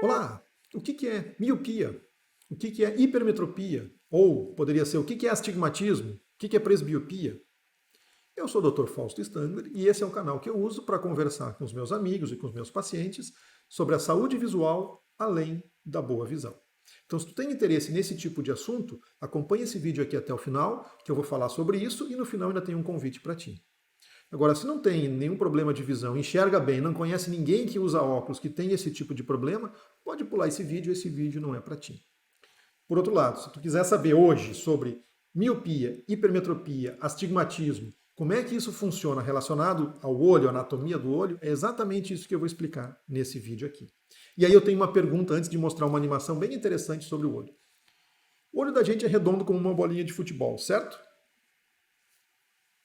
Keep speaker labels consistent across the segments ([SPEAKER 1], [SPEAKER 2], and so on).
[SPEAKER 1] Olá, o que é miopia? O que é hipermetropia? Ou poderia ser o que é astigmatismo? O que é presbiopia? Eu sou o Dr. Fausto Stangler e esse é um canal que eu uso para conversar com os meus amigos e com os meus pacientes sobre a saúde visual além da boa visão. Então, se tu tem interesse nesse tipo de assunto, acompanhe esse vídeo aqui até o final, que eu vou falar sobre isso e no final ainda tem um convite para ti. Agora, se não tem nenhum problema de visão, enxerga bem, não conhece ninguém que usa óculos que tem esse tipo de problema, pode pular esse vídeo não é para ti. Por outro lado, se tu quiser saber hoje sobre miopia, hipermetropia, astigmatismo, como é que isso funciona relacionado ao olho, à anatomia do olho, é exatamente isso que eu vou explicar nesse vídeo aqui. E aí eu tenho uma pergunta antes de mostrar uma animação bem interessante sobre o olho. O olho da gente é redondo como uma bolinha de futebol, certo?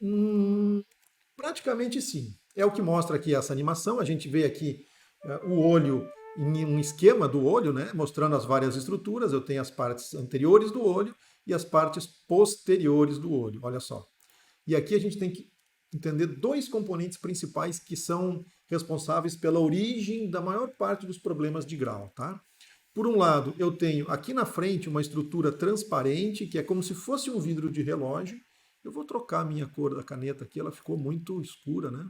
[SPEAKER 1] Hum, Praticamente sim. É o que mostra aqui essa animação. A gente vê aqui o olho em um esquema do olho, né, mostrando as várias estruturas. Eu tenho as partes anteriores do olho e as partes posteriores do olho. Olha só. E aqui a gente tem que entender dois componentes principais que são responsáveis pela origem da maior parte dos problemas de grau, tá? Por um lado, eu tenho aqui na frente uma estrutura transparente, que é como se fosse um vidro de relógio. Eu vou trocar a minha cor da caneta aqui, ela ficou muito escura, né?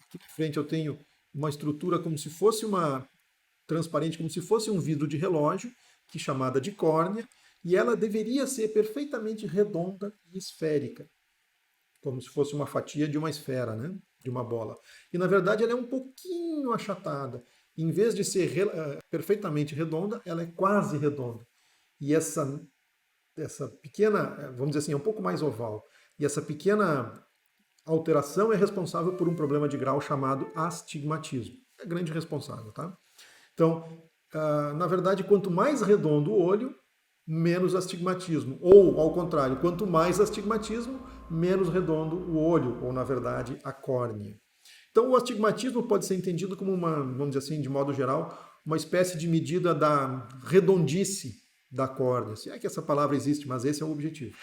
[SPEAKER 1] Aqui na frente eu tenho uma estrutura como se fosse uma transparente, como se fosse um vidro de relógio, que é chamada de córnea, e ela deveria ser perfeitamente redonda e esférica, como se fosse uma fatia de uma esfera, né? De uma bola. E na verdade ela é um pouquinho achatada. Em vez de ser perfeitamente redonda, ela é quase redonda. E essa pequena, vamos dizer assim, é um pouco mais oval. E essa pequena alteração é responsável por um problema de grau chamado astigmatismo. É grande responsável, tá? Então, na verdade, quanto mais redondo o olho, menos astigmatismo. Ou, ao contrário, quanto mais astigmatismo, menos redondo o olho, ou, na verdade, a córnea. Então, o astigmatismo pode ser entendido como uma, vamos dizer assim, de modo geral, uma espécie de medida da redondice da córnea. Se é que essa palavra existe, mas esse é o objetivo.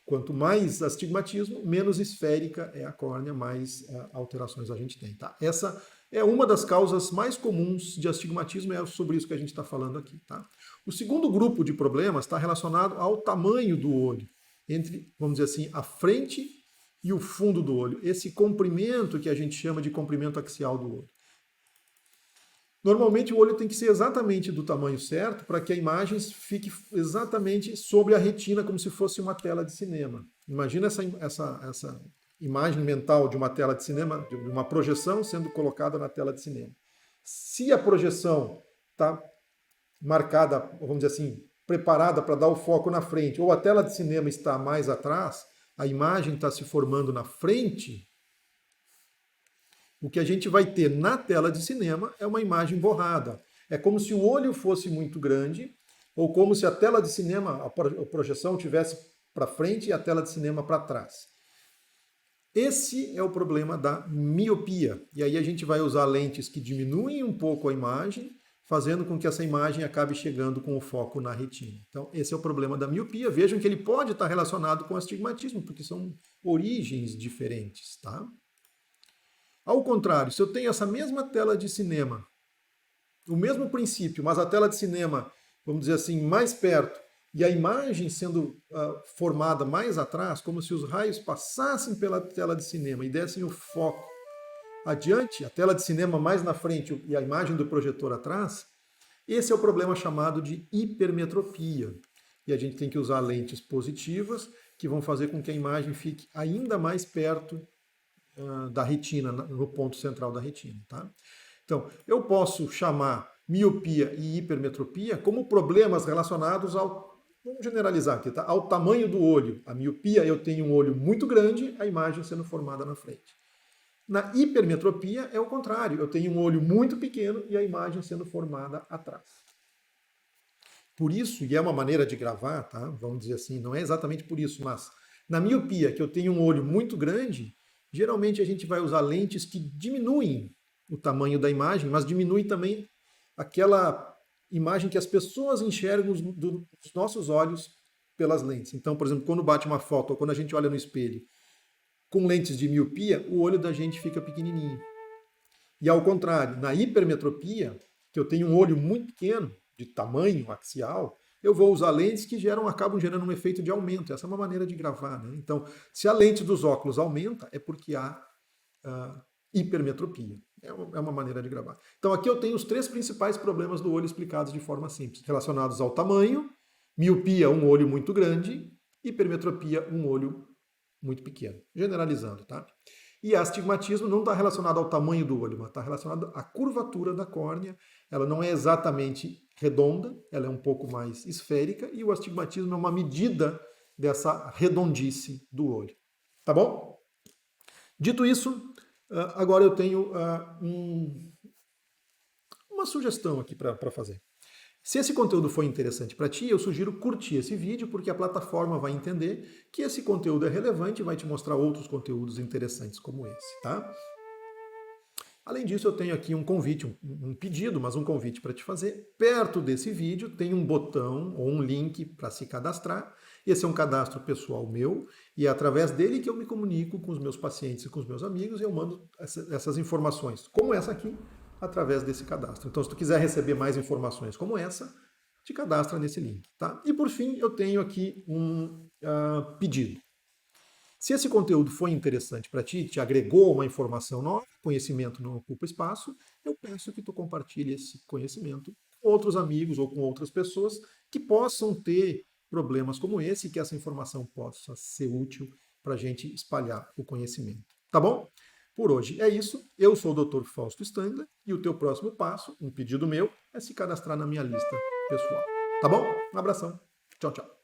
[SPEAKER 1] Quanto mais astigmatismo, menos esférica é a córnea, mais alterações a gente tem. Tá? Essa é uma das causas mais comuns de astigmatismo, é sobre isso que a gente está falando aqui. Tá? O segundo grupo de problemas está relacionado ao tamanho do olho, entre, vamos dizer assim, a frente e o fundo do olho. Esse comprimento que a gente chama de comprimento axial do olho. Normalmente o olho tem que ser exatamente do tamanho certo para que a imagem fique exatamente sobre a retina, como se fosse uma tela de cinema. Imagina essa imagem mental de uma tela de cinema, de uma projeção sendo colocada na tela de cinema. Se a projeção está marcada, vamos dizer assim, preparada para dar o foco na frente, ou a tela de cinema está mais atrás, a imagem está se formando na frente, o que a gente vai ter na tela de cinema é uma imagem borrada. É como se o olho fosse muito grande, ou como se a tela de cinema, a projeção tivesse para frente e a tela de cinema para trás. Esse é o problema da miopia. E aí a gente vai usar lentes que diminuem um pouco a imagem, fazendo com que essa imagem acabe chegando com o foco na retina. Então, esse é o problema da miopia. Vejam que ele pode estar relacionado com astigmatismo, porque são origens diferentes, tá? Ao contrário, se eu tenho essa mesma tela de cinema, o mesmo princípio, mas a tela de cinema, vamos dizer assim, mais perto, e a imagem sendo formada mais atrás, como se os raios passassem pela tela de cinema e dessem o foco adiante, a tela de cinema mais na frente e a imagem do projetor atrás, esse é o problema chamado de hipermetropia. E a gente tem que usar lentes positivas que vão fazer com que a imagem fique ainda mais perto da retina, no ponto central da retina. Tá? Então, eu posso chamar miopia e hipermetropia como problemas relacionados ao, vamos generalizar aqui, tá? Ao tamanho do olho. A miopia, eu tenho um olho muito grande, a imagem sendo formada na frente. Na hipermetropia é o contrário, eu tenho um olho muito pequeno e a imagem sendo formada atrás. Por isso, e é uma maneira de gravar, tá? Vamos dizer assim, não é exatamente por isso, mas na miopia, que eu tenho um olho muito grande, geralmente a gente vai usar lentes que diminuem o tamanho da imagem, mas diminui também aquela imagem que as pessoas enxergam dos nossos olhos pelas lentes. Então, por exemplo, quando bate uma foto ou quando a gente olha no espelho com lentes de miopia, o olho da gente fica pequenininho. E ao contrário, na hipermetropia, que eu tenho um olho muito pequeno, de tamanho axial, eu vou usar lentes que acabam gerando um efeito de aumento. Essa é uma maneira de gravar, né? Então, se a lente dos óculos aumenta, é porque há hipermetropia. É uma maneira de gravar. Então, aqui eu tenho os 3 principais problemas do olho explicados de forma simples, relacionados ao tamanho, miopia, um olho muito grande, hipermetropia, um olho muito pequeno. Generalizando, tá? E astigmatismo não está relacionado ao tamanho do olho, mas está relacionado à curvatura da córnea. Ela não é exatamente redonda, ela é um pouco mais esférica, e o astigmatismo é uma medida dessa redondice do olho. Tá bom? Dito isso, agora eu tenho uma sugestão aqui para fazer. Se esse conteúdo foi interessante para ti, eu sugiro curtir esse vídeo, porque a plataforma vai entender que esse conteúdo é relevante e vai te mostrar outros conteúdos interessantes como esse, tá? Além disso, eu tenho aqui um convite, um pedido, mas um convite para te fazer. Perto desse vídeo tem um botão ou um link para se cadastrar. Esse é um cadastro pessoal meu e é através dele que eu me comunico com os meus pacientes e com os meus amigos e eu mando essas informações, como essa aqui, através desse cadastro. Então, se tu quiser receber mais informações como essa, te cadastra nesse link, tá? E por fim, eu tenho aqui um pedido. Se esse conteúdo foi interessante para ti, te agregou uma informação nova, conhecimento não ocupa espaço, eu peço que tu compartilhe esse conhecimento com outros amigos ou com outras pessoas que possam ter problemas como esse e que essa informação possa ser útil para a gente espalhar o conhecimento. Tá bom? Por hoje é isso. Eu sou o Dr. Fausto Stangler e o teu próximo passo, um pedido meu, é se cadastrar na minha lista pessoal. Tá bom? Um abração. Tchau, tchau.